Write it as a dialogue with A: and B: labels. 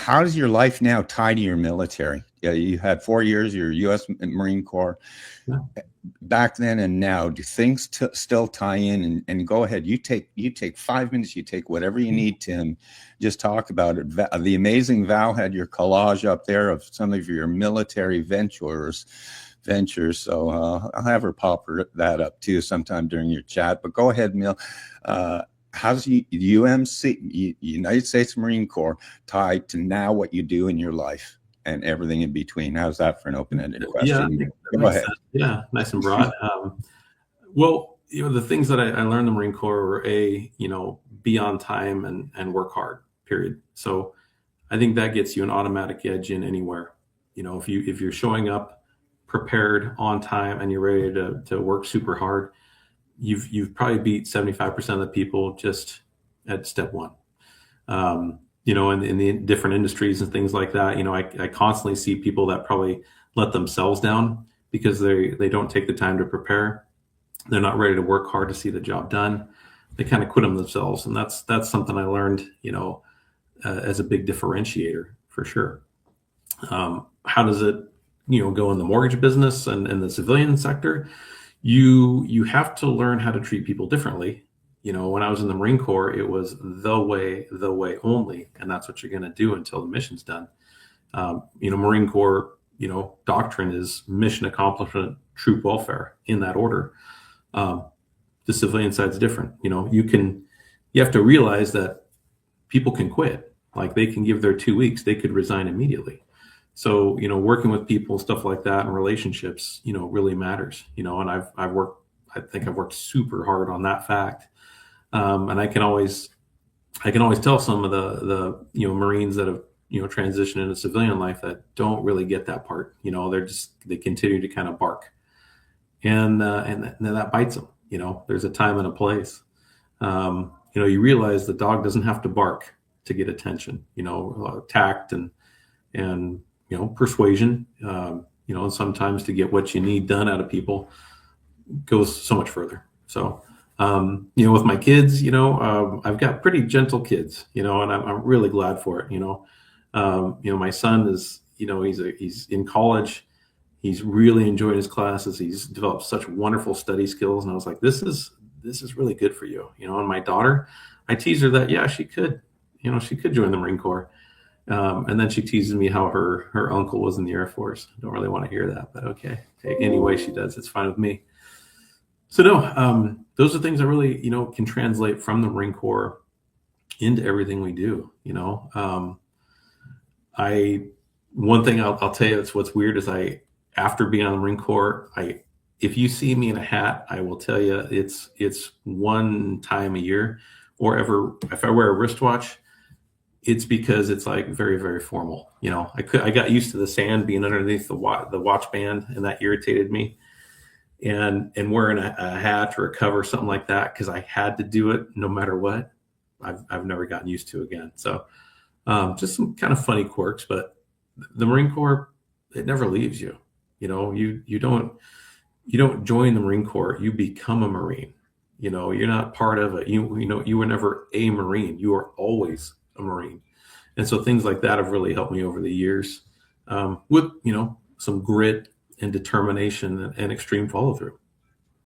A: how does your life now tie to your military? Yeah, you had 4 years, you're U.S. Marine Corps.
B: Yeah.
A: Back then and now, do things still tie in? And go ahead, you take 5 minutes, you take whatever you need, Tim. Just talk about it. The amazing Val had your collage up there of some of your military ventures. So I'll have her pop that up too sometime during your chat. But go ahead, Mill. How's UMC, United States Marine Corps, tied to now what you do in your life and everything in between? How's that for an open-ended question?
B: Yeah, go ahead. Yeah, nice and broad. Well, the things that I learned in the Marine Corps were be on time and work hard, period. So I think that gets you an automatic edge in anywhere. If you're showing up prepared, on time, and you're ready to work super hard, you've probably beat 75% of the people just at step one. In the different industries and things like that, I constantly see people that probably let themselves down because they don't take the time to prepare. They're not ready to work hard to see the job done. They kind of quit on themselves. And that's something I learned, as a big differentiator for sure. How does it, go in the mortgage business and the civilian sector? You have to learn how to treat people differently. When I was in the Marine Corps, it was the way only, and that's what you're going to do until the mission's done. Marine Corps, doctrine is mission accomplishment, troop welfare, in that order. The civilian side's different. You have to realize that people can quit. Like, they can give their 2 weeks, they could resign immediately. So, working with people, stuff like that, and relationships, really matters. And I've worked super hard on that fact. And I can always tell some of the Marines that have transitioned into civilian life that don't really get that part. They continue to kind of bark, and then that bites them. There's a time and a place. You realize the dog doesn't have to bark to get attention. Tact and persuasion. And sometimes to get what you need done out of people goes so much further. So. With my kids, I've got pretty gentle kids, and I'm really glad for it. My son is, he's in college. He's really enjoying his classes. He's developed such wonderful study skills. And I was like, this is really good for you. And my daughter, I tease her that, yeah, she could join the Marine Corps. And then she teases me how her uncle was in the Air Force. I don't really want to hear that, but okay. Anyway, she does. It's fine with me. So no, those are things that really, can translate from the Marine Corps into everything we do. One thing I'll tell you, that's what's weird is after being on the Marine Corps, if you see me in a hat, I will tell you it's one time a year, or if I wear a wristwatch, it's because it's like very, very formal. I got used to the sand being underneath the watch band, and that irritated me. And wearing a hat or a cover, something like that, because I had to do it no matter what, I've never gotten used to again. So just some kind of funny quirks, but the Marine Corps, it never leaves you. You don't join the Marine Corps, you become a Marine. You're not part of it. You were never a Marine. You are always a Marine. And so things like that have really helped me over the years, with some grit and determination and extreme follow through.